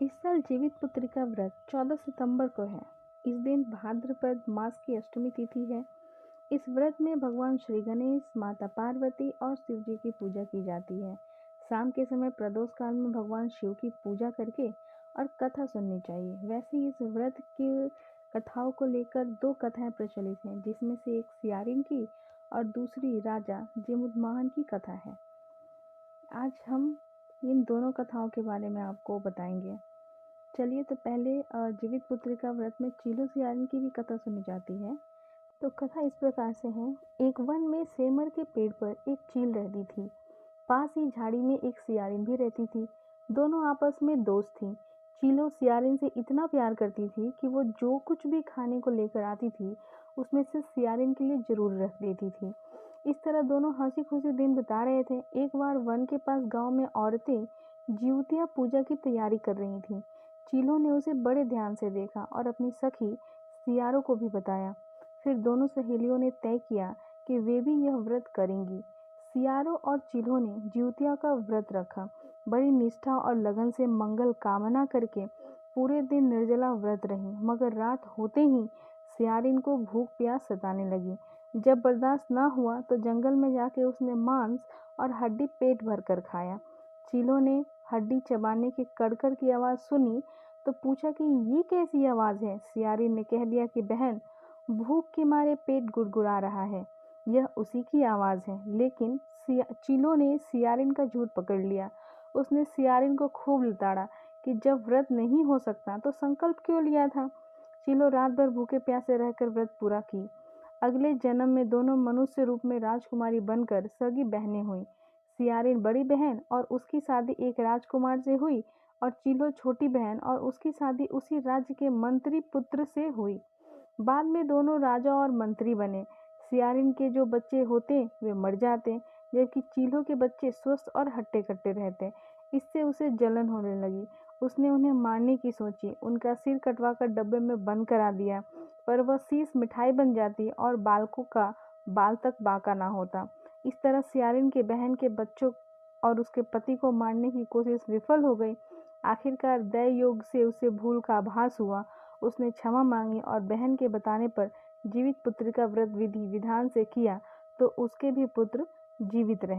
इस साल जीवित पुत्री का व्रत 14 सितंबर को है। इस दिन भाद्रपद मास की अष्टमी तिथि है। इस व्रत में भगवान श्री गणेश, माता पार्वती और शिव जी की पूजा की जाती है। शाम के समय प्रदोष काल में भगवान शिव की पूजा करके और कथा सुननी चाहिए। वैसे इस व्रत की कथाओं को लेकर दो कथाएं प्रचलित हैं, जिसमें से एक सियारिन की और दूसरी राजा जिमुदमाहन की कथा है। आज हम इन दोनों कथाओं के बारे में आपको बताएंगे। चलिए, तो पहले जीवित पुत्री का व्रत में चीलो सियारिन की भी कथा सुनी जाती है। तो कथा इस प्रकार से है। एक वन में सेमर के पेड़ पर एक चील रहती थी। पास ही झाड़ी में एक सियारिन भी रहती थी। दोनों आपस में दोस्त थी। चीलो सियारिन से इतना प्यार करती थी कि वो जो कुछ भी खाने को लेकर आती थी, उसमें से सियारिन के लिए जरूर रख देती थी। इस तरह दोनों हंसी खुशी दिन बिता रहे थे। एक बार वन के पास गांव में औरतें जिउतिया पूजा की तैयारी कर रही थीं। चीलों ने उसे बड़े ध्यान से देखा और अपनी सखी सियारो को भी बताया। फिर दोनों सहेलियों ने तय किया कि वे भी यह व्रत करेंगी। सियारो और चीलों ने जिउतिया का व्रत रखा। बड़ी निष्ठा और लगन से मंगल कामना करके पूरे दिन निर्जला व्रत रही, मगर रात होते ही सियारिन को भूख प्यास सताने लगी। जब बर्दाश्त न हुआ तो जंगल में जाके उसने मांस और हड्डी पेट भर कर खाया। चीलों ने हड्डी चबाने की कड़कड़ की आवाज़ सुनी तो पूछा कि ये कैसी आवाज़ है। सियारिन ने कह दिया कि बहन, भूख के मारे पेट गुड़गुड़ा रहा है, यह उसी की आवाज़ है। लेकिन चीलों ने सियारिन का झूठ पकड़ लिया। उसने सियारिन को खूब लताड़ा कि जब व्रत नहीं हो सकता तो संकल्प क्यों लिया था। चीलो रात भर भूखे प्यासे रहकर व्रत पूरा की। अगले जन्म में दोनों मनुष्य रूप में राजकुमारी बनकर सगी बहनें हुई। सियारिन बड़ी बहन और उसकी शादी एक राजकुमार से हुई, और चीलो छोटी बहन और उसकी शादी उसी राज्य के मंत्री पुत्र से हुई। बाद में दोनों राजा और मंत्री बने। सियारिन के जो बच्चे होते वे मर जाते, जबकि चीलो के बच्चे स्वस्थ और हट्टे कट्टे रहते। इससे उसे जलन होने लगी। उसने उन्हें मारने की सोची। उनका सिर कटवाकर डब्बे में बंद करा दिया, पर वह शीश मिठाई बन जाती और बालकों का बाल तक बांका ना होता। इस तरह सियारिन के बहन के बच्चों और उसके पति को मारने की कोशिश विफल हो गई। आखिरकार दया योग से उसे भूल का आभास हुआ। उसने क्षमा मांगी और बहन के बताने पर जीवित पुत्र का व्रत विधि विधान से किया, तो उसके भी पुत्र जीवित रहे।